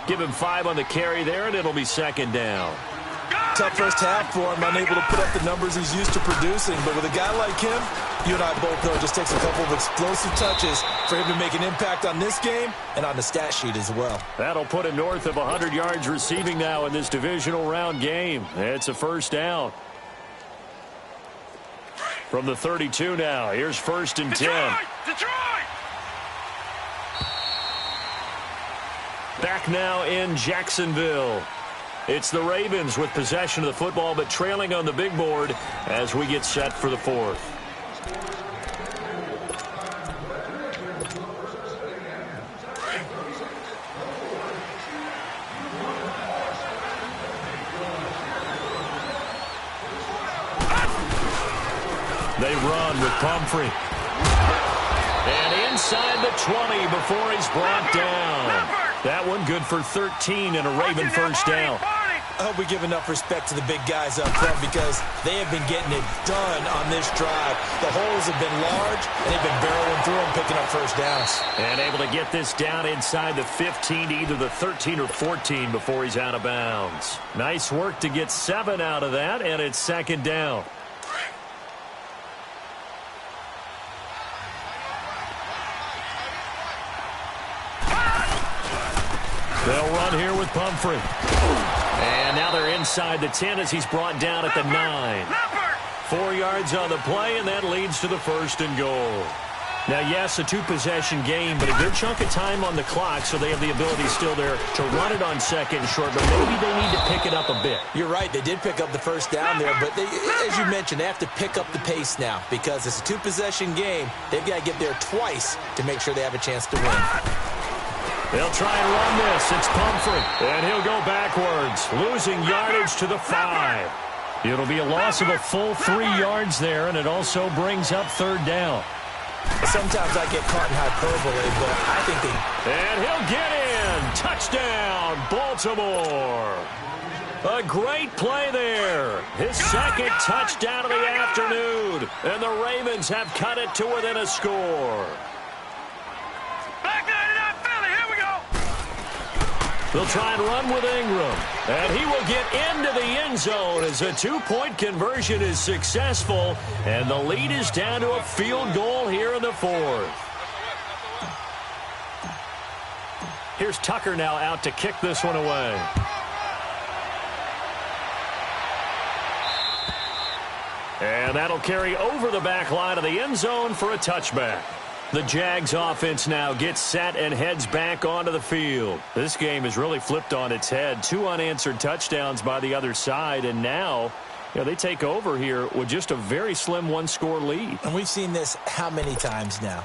Give him 5 on the carry there, and it'll be 2nd down. Tough first half for him, unable to put up the numbers he's used to producing. But with a guy like him, you and I both know it just takes a couple of explosive touches for him to make an impact on this game and on the stat sheet as well. That'll put him north of 100 yards receiving now in this divisional round game. It's a first down. From the 32 now, here's 1st and 10. Detroit! Back now in Jacksonville. It's the Ravens with possession of the football, but trailing on the big board as we get set for the 4th. They run with Pumphrey. And inside the 20 before he's brought down. That one good for 13 and a Raven first down. I hope we give enough respect to the big guys up front because they have been getting it done on this drive. The holes have been large, and they've been barreling through them, picking up first downs. And able to get this down inside the 15 to either the 13 or 14 before he's out of bounds. Nice work to get 7 out of that, and it's 2nd down. They'll run here with Pumphrey. And now they're inside the 10 as he's brought down at the 9. 4 yards on the play, and that leads to the 1st and goal. Now, yes, a two-possession game, but a good chunk of time on the clock, so they have the ability still there to run it on second and short, but maybe they need to pick it up a bit. You're right. They did pick up the first down there, but as you mentioned, they have to pick up the pace now because it's a two-possession game. They've got to get there twice to make sure they have a chance to win. They'll try and run this. It's Pumphrey, and he'll go backwards, losing yardage to the 5. It'll be a loss of a full 3 yards there, and it also brings up third down. Sometimes I get caught in hyperbole, but I think they... And he'll get in. Touchdown, Baltimore. A great play there. His second touchdown of the afternoon. And the Ravens have cut it to within a score. Back 99 Philly, here we go. They'll try and run with Ingram. And he will get into the end zone as a 2-point conversion is successful. And the lead is down to a field goal here in the 4th. Here's Tucker now out to kick this one away. And that'll carry over the back line of the end zone for a touchback. The Jags offense now gets set and heads back onto the field. This game has really flipped on its head. 2 unanswered touchdowns by the other side, and now they take over here with just a very slim 1-score lead. And we've seen this how many times now?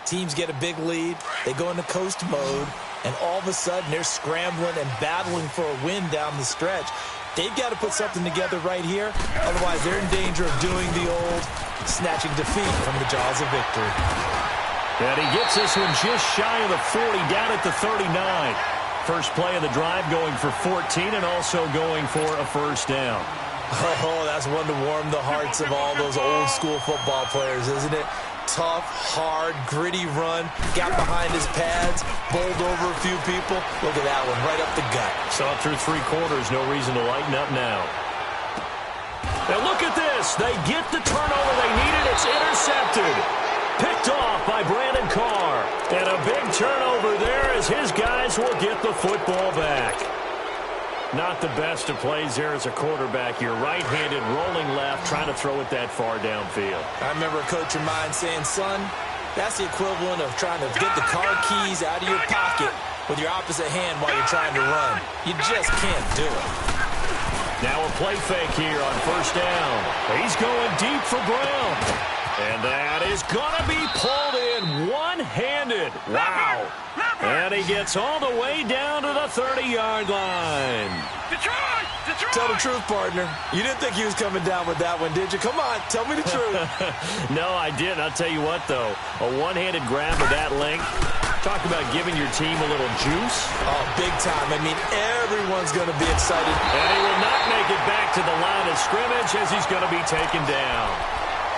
Teams get a big lead, they go into coast mode, and all of a sudden they're scrambling and battling for a win down the stretch. They've got to put something together right here, otherwise they're in danger of doing the old snatching defeat from the jaws of victory. And he gets this one just shy of the 40, down at the 39. First play of the drive going for 14 and also going for a first down. Oh, that's one to warm the hearts of all those old school football players, isn't it? Tough, hard, gritty run, got behind his pads, bowled over a few people. Look at that one, right up the gut. Saw it through 3 quarters, no reason to lighten up now. And look at this. They get the turnover they needed. It's intercepted. Picked off by Brandon Carr. And a big turnover there as his guys will get the football back. Not the best of plays there as a quarterback. You're right-handed, rolling left, trying to throw it that far downfield. I remember a coach of mine saying, son, that's the equivalent of trying to get the car keys out of your pocket with your opposite hand while you're trying to run. You just can't do it. Now a play fake here on first down. He's going deep for Brown. And that is going to be pulled in one-handed. Wow. And he gets all the way down to the 30-yard line. Detroit! Tell the truth, partner. You didn't think he was coming down with that one, did you? Come on, tell me the truth. No, I didn't. I'll tell you what, though. A one-handed grab of that length. Talk about giving your team a little juice. Oh, big time. I mean, everyone's going to be excited. And he will not make it back to the line of scrimmage as he's going to be taken down.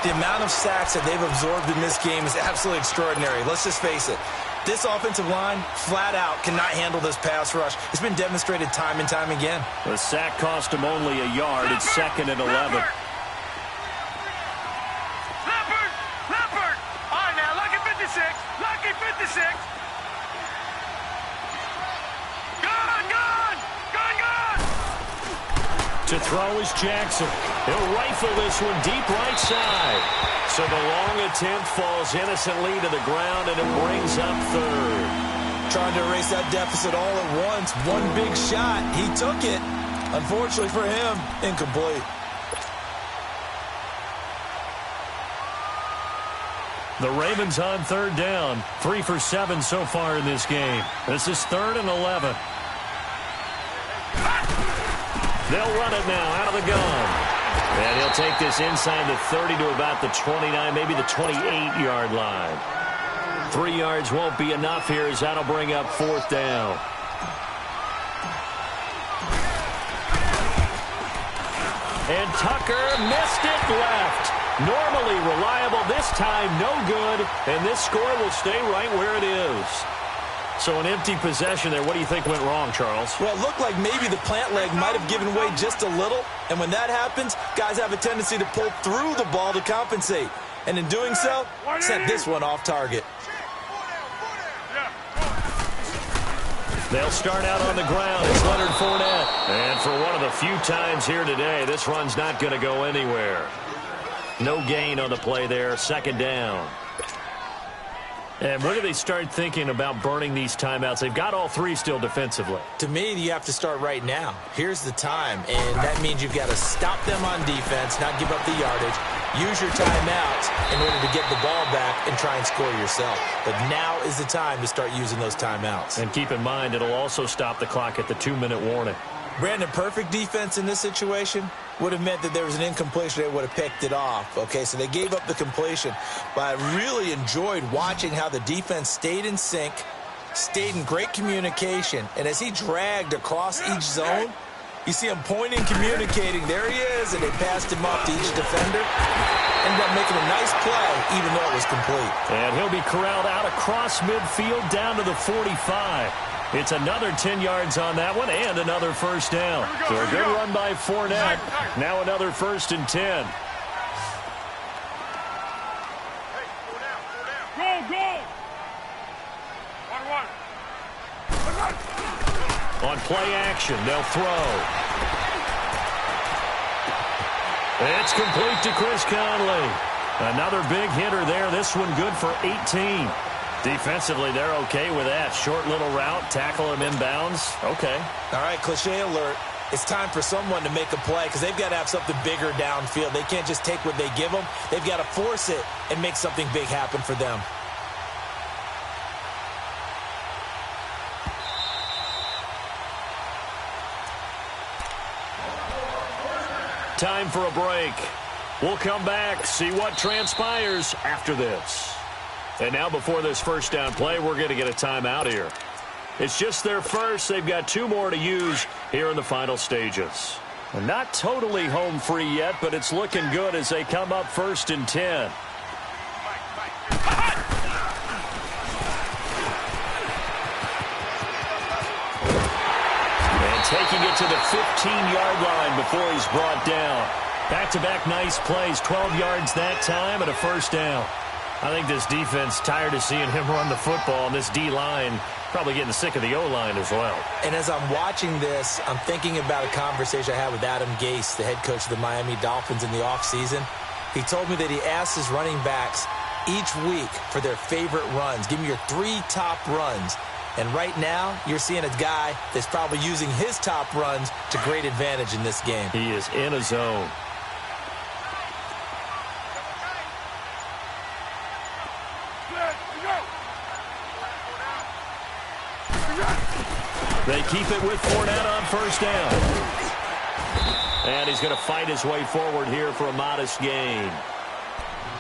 The amount of sacks that they've absorbed in this game is absolutely extraordinary. Let's just face it. This offensive line, flat out, cannot handle this pass rush. It's been demonstrated time and time again. The sack cost him only a yard. It's 2nd and 11. Leopard! All right, now, lucky 56. Lucky 56. To throw is Jackson. He'll rifle this one deep right side. So the long attempt falls innocently to the ground, and it brings up third. Trying to erase that deficit all at once. One big shot. He took it. Unfortunately for him, incomplete. The Ravens on third down. 3 for 7 so far in this game. This is 3rd and 11. They'll run it now out of the gun. And he'll take this inside the 30 to about the 29, maybe the 28-yard line. 3 yards won't be enough here as that'll bring up 4th down. And Tucker missed it left. Normally reliable, this time no good. And this score will stay right where it is. So an empty possession there. What do you think went wrong, Charles? Well, it looked like maybe the plant leg might have given way just a little. And when that happens, guys have a tendency to pull through the ball to compensate. And in doing so, sent this one off target. They'll start out on the ground. It's Leonard Fournette. And for one of the few times here today, this run's not going to go anywhere. No gain on the play there. 2nd down. And when do they start thinking about burning these timeouts? They've got all three still defensively. To me, you have to start right now. Here's the time, and that means you've got to stop them on defense, not give up the yardage, use your timeouts in order to get the ball back and try and score yourself. But now is the time to start using those timeouts. And keep in mind, it'll also stop the clock at the 2-minute warning. Brandon, perfect defense in this situation would have meant that there was an incompletion. They would have picked it off. Okay, so they gave up the completion. But I really enjoyed watching how the defense stayed in sync, stayed in great communication. And as he dragged across each zone, you see him pointing, communicating. There he is, and they passed him off to each defender. Ended up making a nice play, even though it was complete. And he'll be corralled out across midfield down to the 45. It's another 10 yards on that one and another first down. So a good run by Fournette. Now another 1st and 10. On play action, they'll throw. It's complete to Chris Conley. Another big hitter there. This one good for 18. Defensively, they're okay with that. Short little route, tackle him inbounds. Okay. All right, cliche alert. It's time for someone to make a play because they've got to have something bigger downfield. They can't just take what they give them. They've got to force it and make something big happen for them. Time for a break. We'll come back, see what transpires after this. And now before this first down play, we're going to get a timeout here. It's just their first. They've got 2 more to use here in the final stages. And not totally home free yet, but it's looking good as they come up 1st and 10. And taking it to the 15-yard line before he's brought down. Back-to-back nice plays, 12 yards that time and a first down. I think this defense tired of seeing him run the football, and this D-line probably getting sick of the O-line as well. And as I'm watching this, I'm thinking about a conversation I had with Adam Gase, the head coach of the Miami Dolphins in the offseason. He told me that he asked his running backs each week for their favorite runs. Give me your 3 top runs. And right now, you're seeing a guy that's probably using his top runs to great advantage in this game. He is in a zone. They keep it with Fournette on first down. And he's going to fight his way forward here for a modest gain.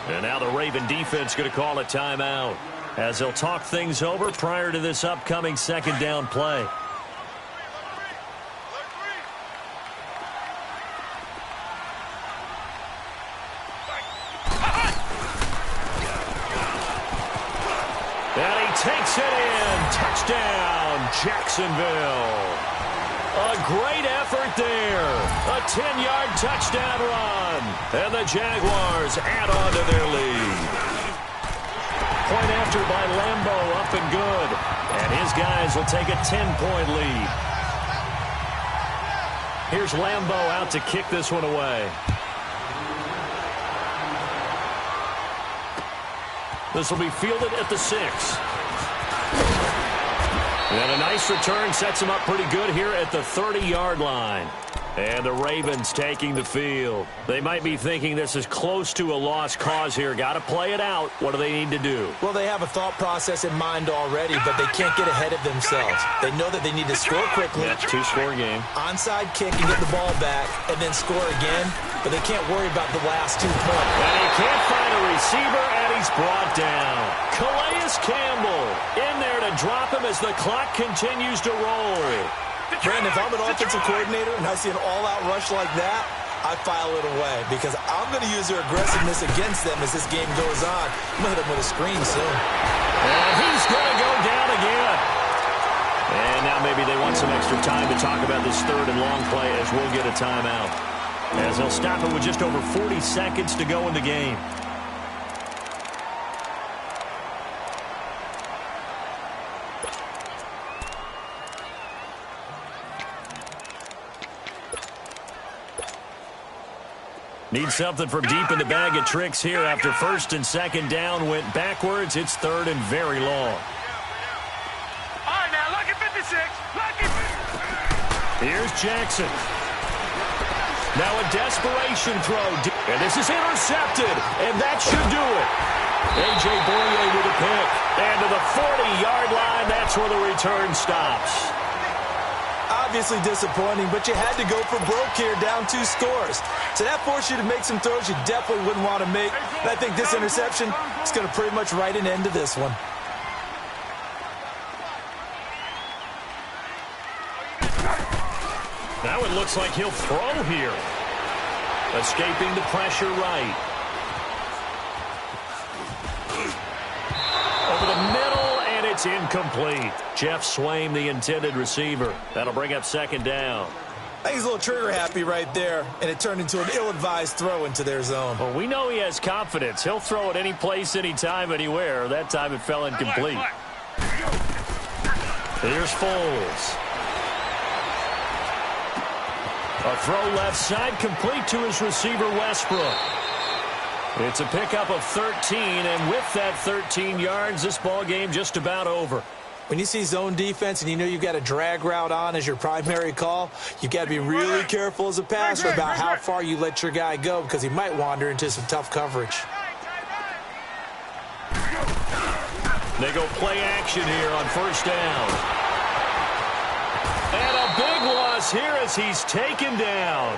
And now the Raven defense going to call a timeout as they'll talk things over prior to this upcoming second down play. And he takes it in. Touchdown, Jacksonville. A great effort there. A 10-yard touchdown run. And the Jaguars add on to their lead. Point after by Lambeau, up and good. And his guys will take a 10-point lead. Here's Lambeau out to kick this one away. This will be fielded at the 6. And a nice return sets him up pretty good here at the 30-yard line. And the Ravens taking the field. They might be thinking this is close to a lost cause here. Got to play it out. What do they need to do? Well, they have a thought process in mind already, but they can't get ahead of themselves. They know that they need to score quickly. That's a 2-score game. Onside kick and get the ball back and then score again, but they can't worry about the last 2 points. And he can't find a receiver, and he's brought down. Calais Campbell in there to drop him as the clock continues to roll. Brandon, if I'm an offensive coordinator and I see an all-out rush like that, I file it away because I'm going to use their aggressiveness against them as this game goes on. I'm going to hit them with a screen soon. And he's going to go down again. And now maybe they want some extra time to talk about this 3rd and long play as we'll get a timeout. As they'll stop it with just over 40 seconds to go in the game. Need something from deep in the bag of tricks here after first and second down went backwards. It's third and very long. All right, now, lucky 56. Lucky 56. Here's Jackson. Now a desperation throw. And this is intercepted. And that should do it. A.J. Boye with a pick. And to the 40-yard line, that's where the return stops. Obviously disappointing, but you had to go for broke here, down 2 scores. So that forced you to make some throws you definitely wouldn't want to make. And I think this interception is going to pretty much write an end to this one. Now it looks like he'll throw here. Escaping the pressure right. Over the middle, and it's incomplete. Jeff Swaim, the intended receiver. That'll bring up second down. I think he's a little trigger happy right there, and it turned into an ill-advised throw into their zone. Well, we know he has confidence. He'll throw it any place, anytime, anywhere. That time it fell incomplete. Here's Foles. A throw left side, complete to his receiver, Westbrook. It's a pickup of 13, and with that 13 yards, this ball game just about over. When you see zone defense and you know you've got a drag route on as your primary call, you've got to be really careful as a passer about how far you let your guy go because he might wander into some tough coverage. They go play action here on first down. And a big loss here as he's taken down.